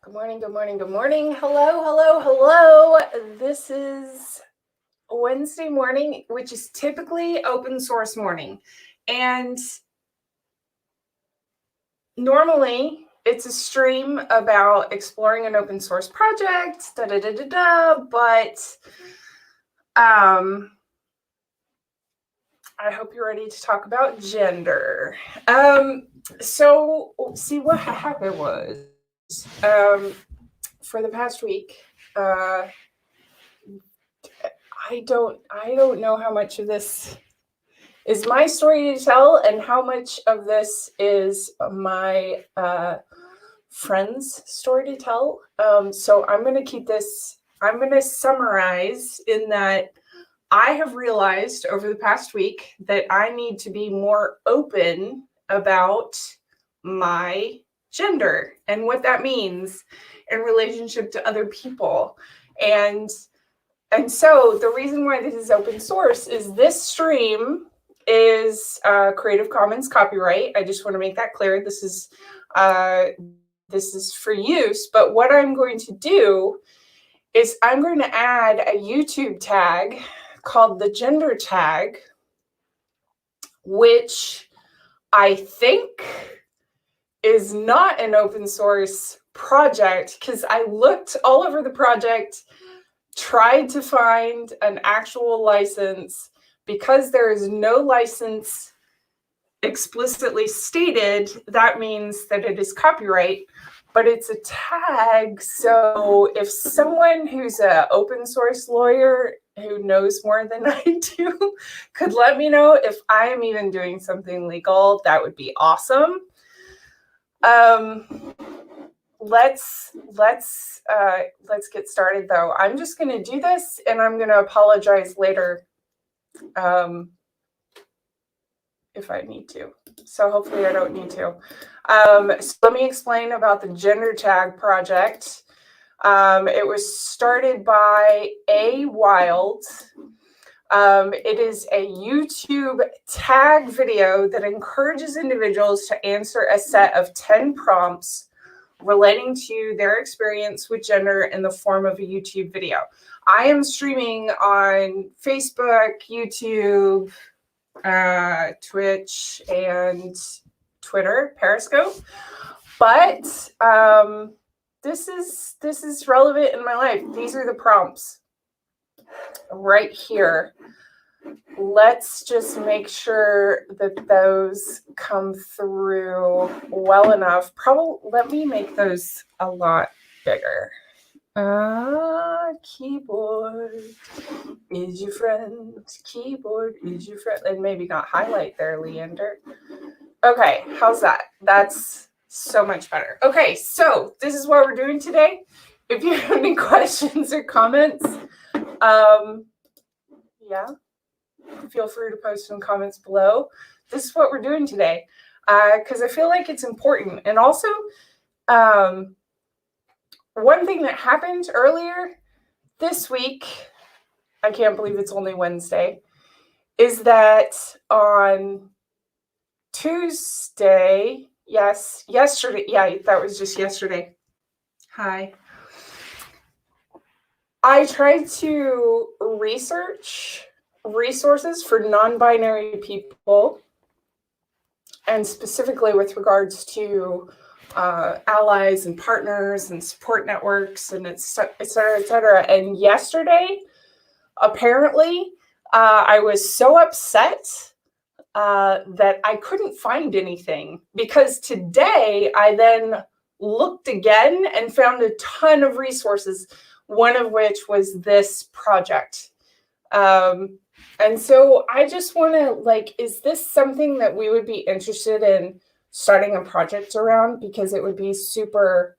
Good morning, good morning, good morning. Hello, hello, hello. This is Wednesday morning, which is typically open source morning. And normally it's a stream about exploring an open source project, but I hope you're ready to talk about gender. So see what happened was for the past week, I don't know how much of this is my story to tell and how much of this is my friend's story to tell. So I'm going to summarize in that I have realized over the past week that I need to be more open about my gender and what that means in relationship to other people. And so the reason why this is open source is this stream is Creative Commons copyright. I just want to make that clear. This is for use. But what I'm going to do is I'm going to add a YouTube tag called the gender tag, which I think is not an open source project because I looked all over the project, tried to find an actual license. Because there is no license explicitly stated, that means that it is copyright, but it's a tag. So if someone who's an open source lawyer who knows more than I do could let me know if I am even doing something legal, that would be awesome. Let's get started though. I'm just going to do this and I'm going to apologize later if I need to. So hopefully I don't need to. So let me explain about the gender tag project. It was started by A. Wild. It is a YouTube tag video that encourages individuals to answer a set of 10 prompts relating to their experience with gender in the form of a YouTube video. I am streaming on Facebook, YouTube, Twitch, and Twitter, Periscope. But this is relevant in my life. These are the prompts right here. Let's just make sure that those come through well enough. Probably let me make those a lot bigger. Keyboard is your friend. Keyboard is your friend. And maybe not highlight there, Leander. Okay, how's that? That's so much better. Okay, so this is what we're doing today. If you have any questions or comments, yeah, feel free to post some comments below. This is what we're doing today because I feel like it's important. And also, one thing that happened earlier this week, I can't believe it's only Wednesday, is that on Tuesday, yesterday, that was just yesterday. Hi. I tried to research resources for non-binary people, and specifically with regards to allies and partners and support networks and et cetera, et cetera. And yesterday, apparently, I was so upset that I couldn't find anything, because today I then looked again and found a ton of resources, one of which was this project. And so I just want to, like, is this something that we would be interested in starting a project around? Because it would be super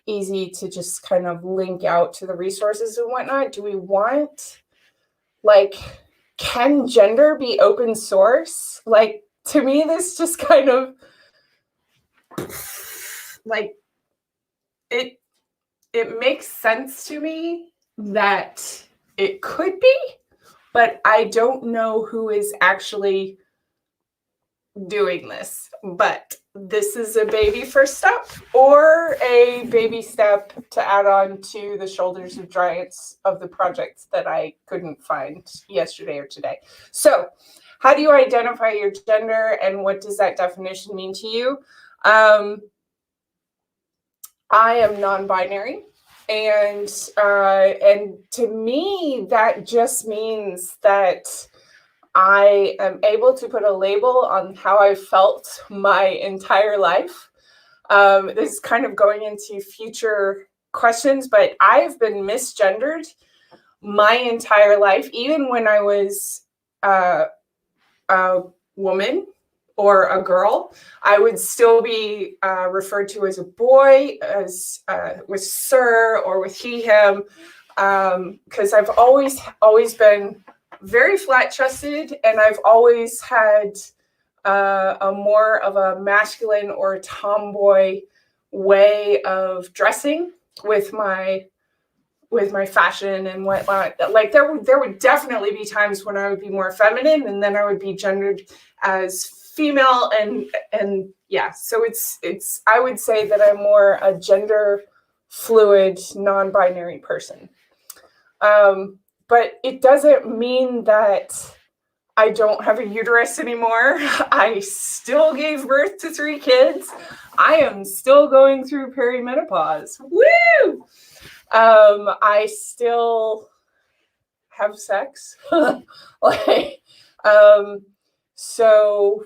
easy to just kind of link out to the resources and whatnot. Do we want, like, can gender be open source? Like, to me, this just kind of, like, it makes sense to me that it could be, but I don't know who is actually doing this. But this is a baby first step, or a baby step to add on to the shoulders of giants of the projects that I couldn't find yesterday or today. So how do you identify your gender, and what does that definition mean to you? I am non-binary, and to me that just means that I am able to put a label on how I felt my entire life. This is kind of going into future questions, but I've been misgendered my entire life. Even when I was a woman or a girl, I would still be referred to as a boy, as with sir or with he, him, because I've always been very flat-chested, and I've always had a more of a masculine or tomboy way of dressing with my fashion and whatnot. Like there would definitely be times when I would be more feminine, and then I would be gendered as female, and yeah. So it's I would say that I'm more a gender fluid, non-binary person. But it doesn't mean that I don't have a uterus anymore. I still gave birth to 3 kids. I am still going through perimenopause. Woo! I still have sex. So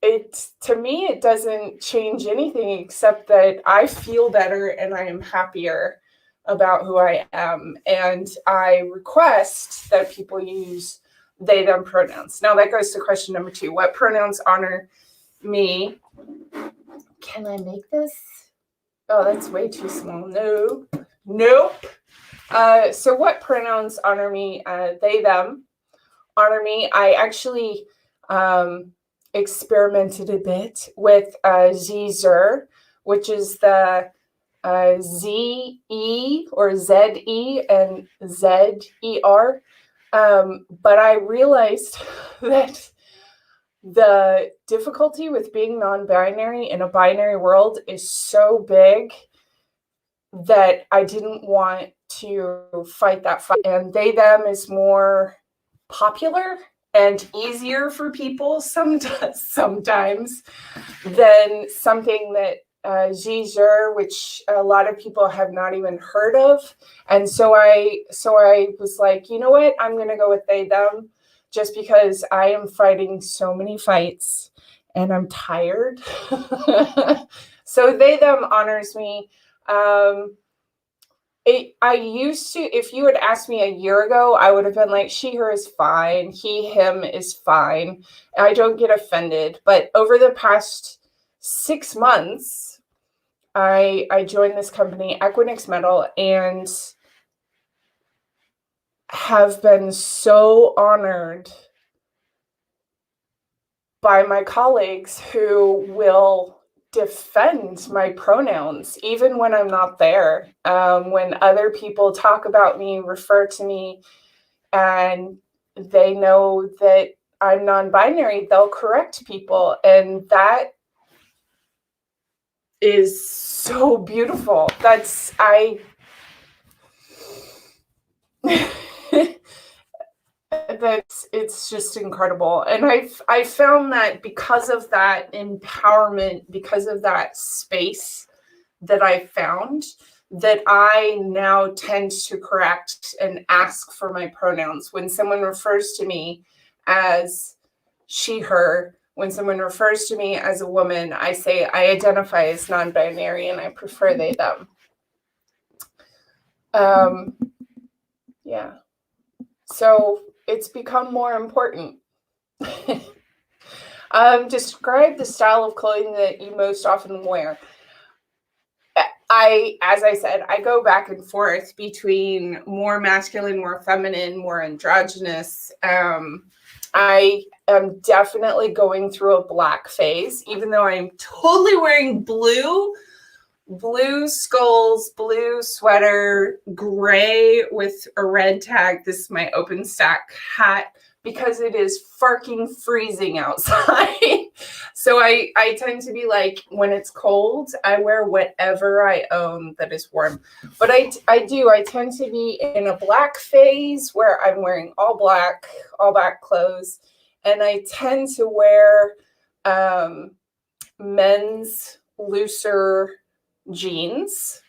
to me, it doesn't change anything except that I feel better and I am happier about who I am. And I request that people use they, them pronouns. Now that goes to question number 2. What pronouns honor me? Can I make this? Oh, that's way too small. Nope. So what pronouns honor me? They, them honor me. I actually experimented a bit with Zer, which is the Z-E or Z-E and Z-E-R. But I realized that the difficulty with being non-binary in a binary world is so big that I didn't want to fight that fight. And they, them is more popular and easier for people sometimes than something that Zer, which a lot of people have not even heard of. And so I was like, you know what? I'm going to go with they, them, just because I am fighting so many fights and I'm tired. So they, them honors me. I used to, if you had asked me a year ago, I would have been like, she, her is fine. He, him is fine. I don't get offended. But over the past 6 months, I joined this company, Equinix Metal, and have been so honored by my colleagues who will defend my pronouns even when I'm not there. When other people talk about me, refer to me, and they know that I'm non-binary, they'll correct people, and that is so beautiful. that's it's just incredible. And I found that because of that empowerment, because of that space that I found, that I now tend to correct and ask for my pronouns. When someone refers to me as she, her, when someone refers to me as a woman, I say I identify as non-binary and I prefer they, them. Yeah. So it's become more important. Describe the style of clothing that you most often wear. As I said, I go back and forth between more masculine, more feminine, more androgynous. I am definitely going through a black phase, even though I'm totally wearing blue skulls, blue sweater, gray with a red tag. This is my OpenStack hat because it is fucking freezing outside. So I tend to be like, when it's cold, I wear whatever I own that is warm. But I tend to be in a black phase where I'm wearing all black clothes. And I tend to wear men's looser jeans,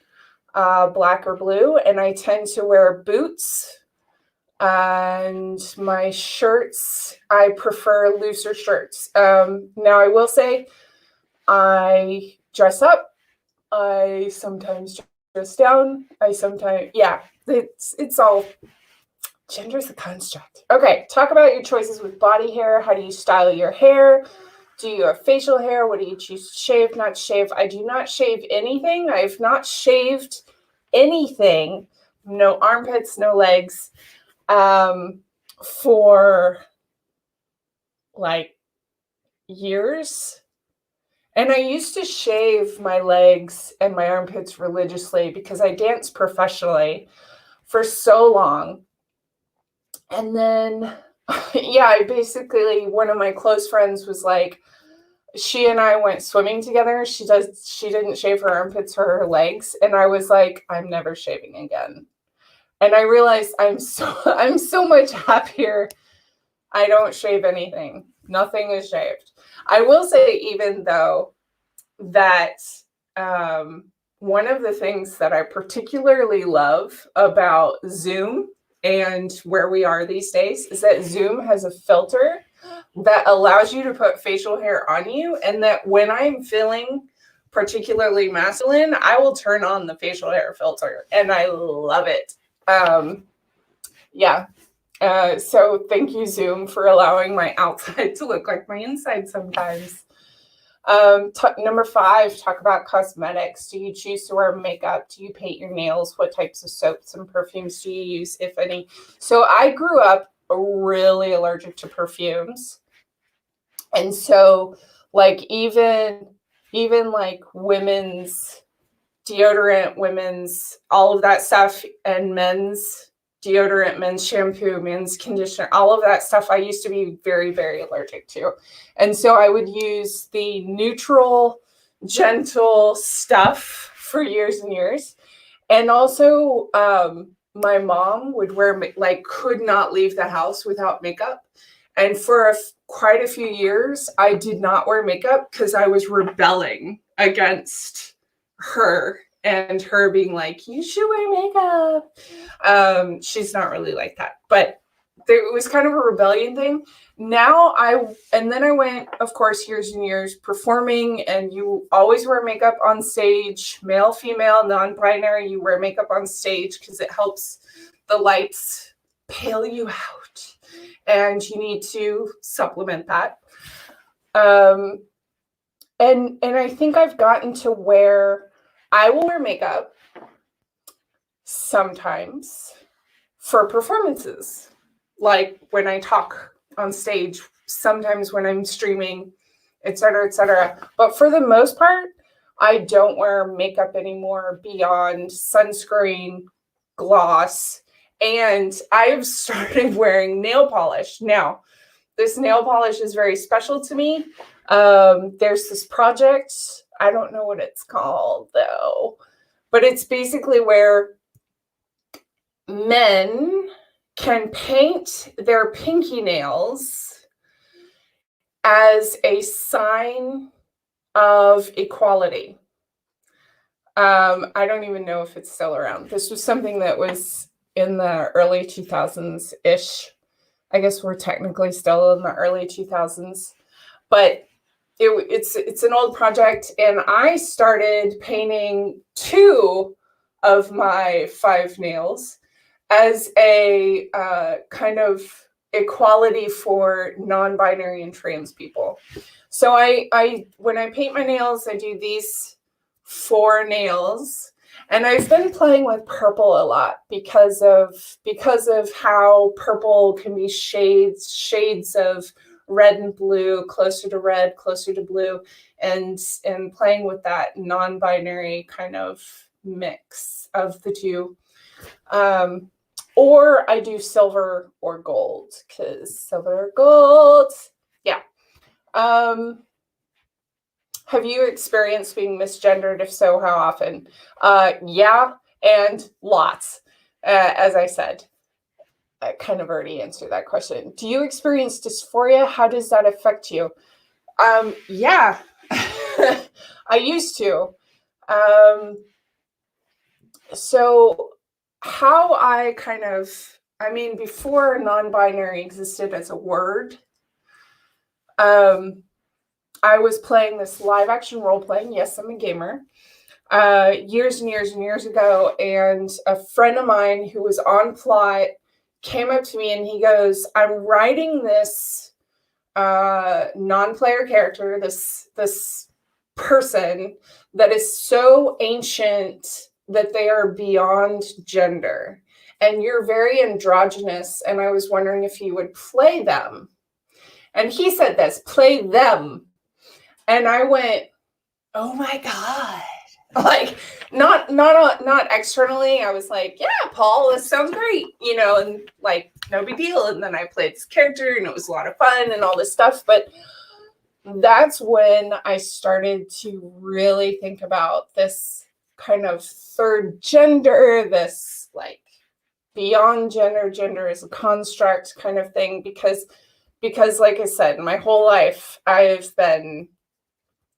black or blue, and I tend to wear boots. And my shirts, I prefer looser shirts. Now I will say I dress up. I sometimes dress down. It's all, gender's a construct. Okay, talk about your choices with body hair. How do you style your hair? Do you have facial hair? What do you choose to shave, not shave? I do not shave anything. I've not shaved anything. No armpits, no legs. For like years. And I used to shave my legs and my armpits religiously because I danced professionally for so long. And then, one of my close friends was like, she and I went swimming together. She didn't shave her armpits or her legs. And I was like, I'm never shaving again. And I realized I'm so much happier. I don't shave anything. Nothing is shaved. I will say, even though, that one of the things that I particularly love about Zoom and where we are these days is that Zoom has a filter that allows you to put facial hair on you, and that when I'm feeling particularly masculine, I will turn on the facial hair filter, and I love it. So thank you, Zoom, for allowing my outside to look like my inside sometimes. Number 5, talk about cosmetics. Do you choose to wear makeup? Do you paint your nails? What types of soaps and perfumes do you use, if any? So I grew up really allergic to perfumes. And so like even like women's deodorant, women's, all of that stuff, and men's deodorant, men's shampoo, men's conditioner, all of that stuff I used to be very, very allergic to. And so I would use the neutral, gentle stuff for years and years. And also, my mom would could not leave the house without makeup. And for quite a few years, I did not wear makeup because I was rebelling against her and her being like, you should wear makeup. She's not really like that, but it was kind of a rebellion thing. Then I went, of course, years and years performing, and you always wear makeup on stage, male, female, non-binary, you wear makeup on stage because it helps the lights pale you out, and you need to supplement that. And I think I've gotten to where I will wear makeup sometimes for performances, like when I talk on stage, sometimes when I'm streaming, etc., etc. But for the most part, I don't wear makeup anymore beyond sunscreen, gloss, and I've started wearing nail polish. Now, this nail polish is very special to me. There's this project, I don't know what it's called though, but it's basically where men can paint their pinky nails as a sign of equality. I don't even know if it's still around. This was something that was in the early 2000s-ish. I guess we're technically still in the early 2000s, but it's an old project, and I started painting 2 of my 5 nails as a kind of equality for non-binary and trans people. So I when I paint my nails, I do these 4 nails, and I've been playing with purple a lot because of how purple can be shades of red and blue, closer to red, closer to blue, and playing with that non-binary kind of mix of the 2. Or I do silver or gold, because silver or gold. Yeah. Have you experienced being misgendered? If so, how often? Yeah, and lots. As I said, I kind of already answered that question. Do you experience dysphoria? How does that affect you? Yeah, I used to. So how I kind of, before non-binary existed as a word, I was playing this live action role playing. Yes, I'm a gamer. Years and years and years ago, and a friend of mine who was on plot came up to me and he goes, "I'm writing this non-player character, this person that is so ancient that they are beyond gender, and you're very androgynous, and I was wondering if you would play them." And he said this, "Play them." And I went, "Oh my God." Like, not externally. I was like, "Yeah, Paul, this sounds great," and like, no big deal. And then I played this character and it was a lot of fun and all this stuff. But that's when I started to really think about this kind of third gender, this like beyond gender is a construct kind of thing, because like I said, my whole life I've been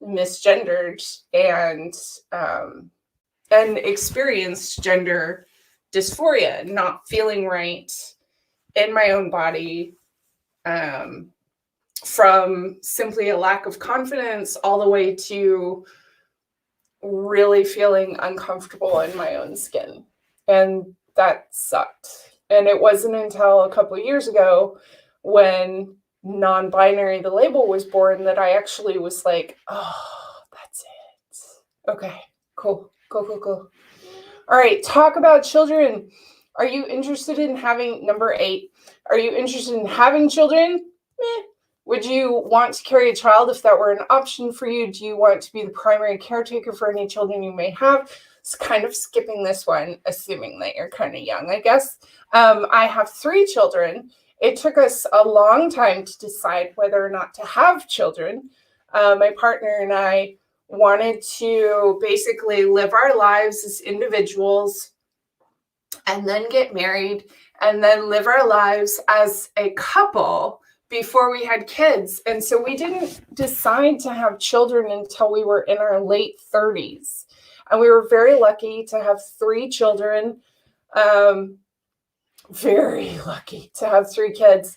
misgendered and experienced gender dysphoria, not feeling right in my own body, from simply a lack of confidence all the way to really feeling uncomfortable in my own skin. And that sucked. And it wasn't until a couple of years ago, when non-binary, the label, was born, that I actually was like, "Oh, that's it. Okay, cool. All right, talk about children. Are you interested in having, number 8, are you interested in having children? Meh. Would you want to carry a child if that were an option for you? Do you want to be the primary caretaker for any children you may have? It's kind of skipping this one, assuming that you're kind of young, I guess. I have 3 children. It took us a long time to decide whether or not to have children. My partner and I wanted to basically live our lives as individuals and then get married and then live our lives as a couple before we had kids. And so we didn't decide to have children until we were in our late 30s. And we were very lucky to have 3 children. Very lucky to have 3 kids.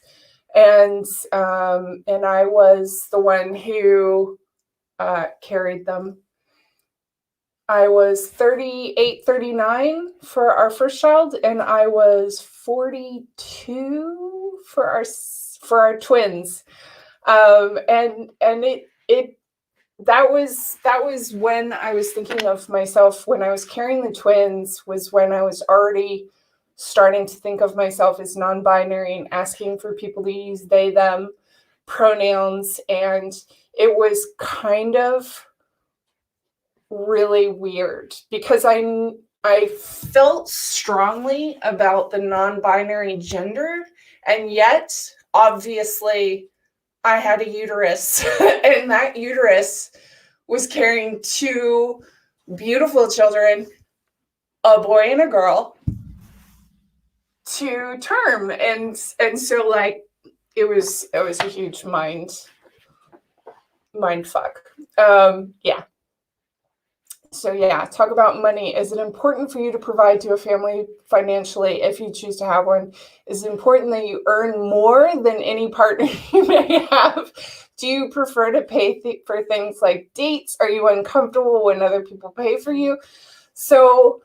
And I was the one who carried them. I was 38, 39 for our first child, and I was 42 for our twins. And that was when I was thinking of myself, when I was carrying the twins, was when I was already starting to think of myself as non-binary and asking for people to use they, them pronouns. And it was kind of really weird because I felt strongly about the non-binary gender, and yet obviously I had a uterus and that uterus was carrying 2 beautiful children, a boy and a girl, to term, and so like it was a huge mind fuck. Yeah. So yeah, talk about money. Is it important for you to provide to a family financially if you choose to have one? Is it important that you earn more than any partner you may have? Do you prefer to pay for things like dates? Are you uncomfortable when other people pay for you? So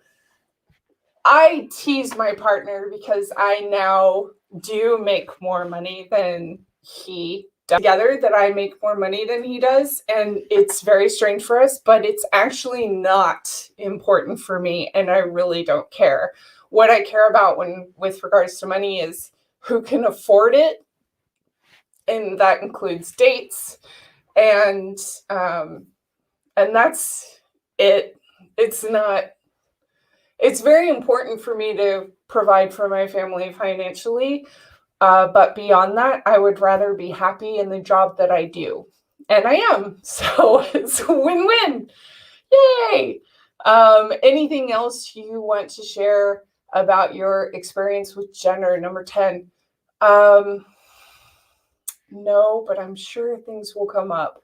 I tease my partner because I now do make more money than he does. Together that I make more money than he does, and it's very strange for us, but it's actually not important for me, and I really don't care. What I care about with regards to money is who can afford it, and that includes dates, and that's it. It's very important for me to provide for my family financially. But beyond that, I would rather be happy in the job that I do. And I am. So it's a win-win. Yay. Anything else you want to share about your experience with gender? Number 10. No, but I'm sure things will come up.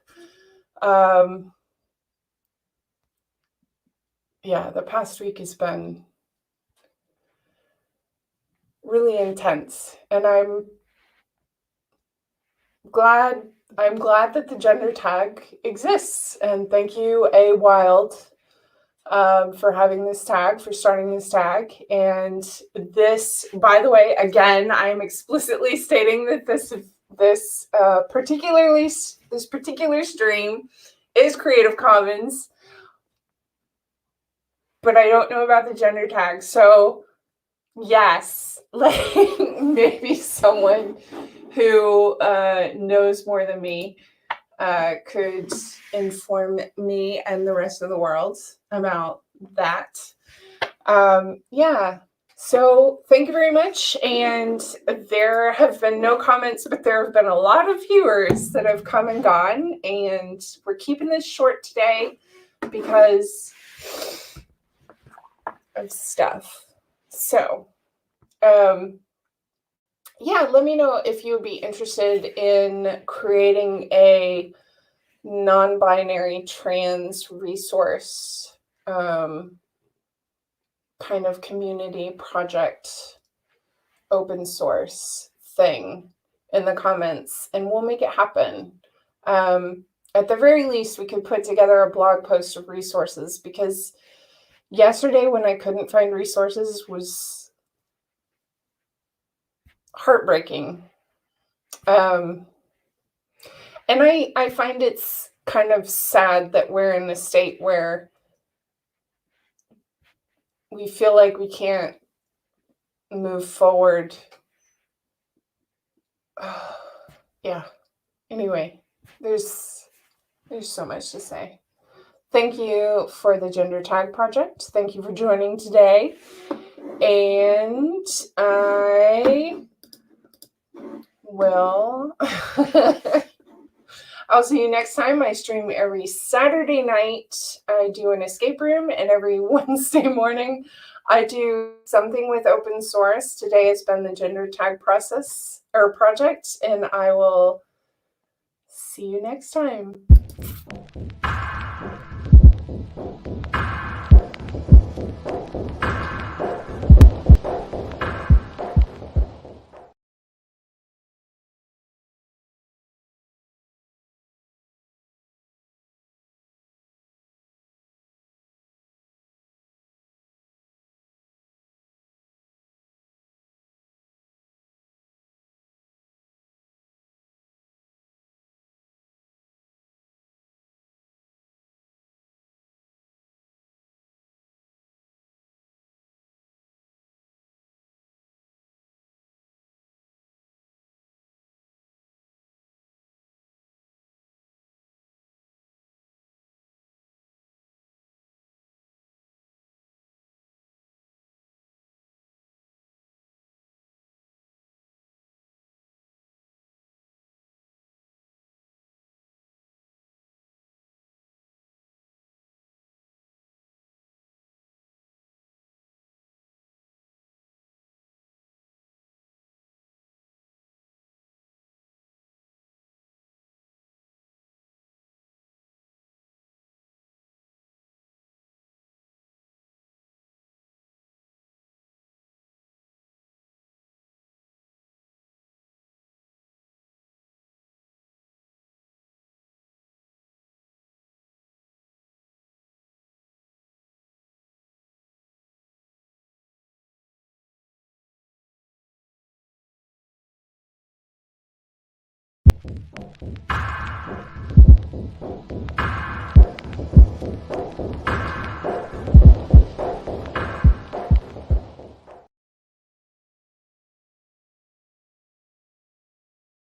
Yeah, the past week has been really intense, and I'm glad that the gender tag exists. And thank you, A Wild, for having this tag, for starting this tag. And this, by the way, again, I am explicitly stating that this particular stream is Creative Commons, but I don't know about the gender tag. So yes, like maybe someone who knows more than me could inform me and the rest of the world about that. Yeah. So thank you very much. And there have been no comments, but there have been a lot of viewers that have come and gone. And we're keeping this short today because of stuff. So, yeah, let me know if you would be interested in creating a non-binary trans resource kind of community project, open source thing in the comments, and we'll make it happen. At the very least, we could put together a blog post of resources, because yesterday when I couldn't find resources was heartbreaking. And I find it's kind of sad that we're in a state where we feel like we can't move forward. Yeah. Anyway, there's so much to say. Thank you for the Gender Tag Project. Thank you for joining today. And I will I'll see you next time. I stream every Saturday night. I do an escape room, and every Wednesday morning I do something with open source. Today has been the gender tag project, and I will see you next time.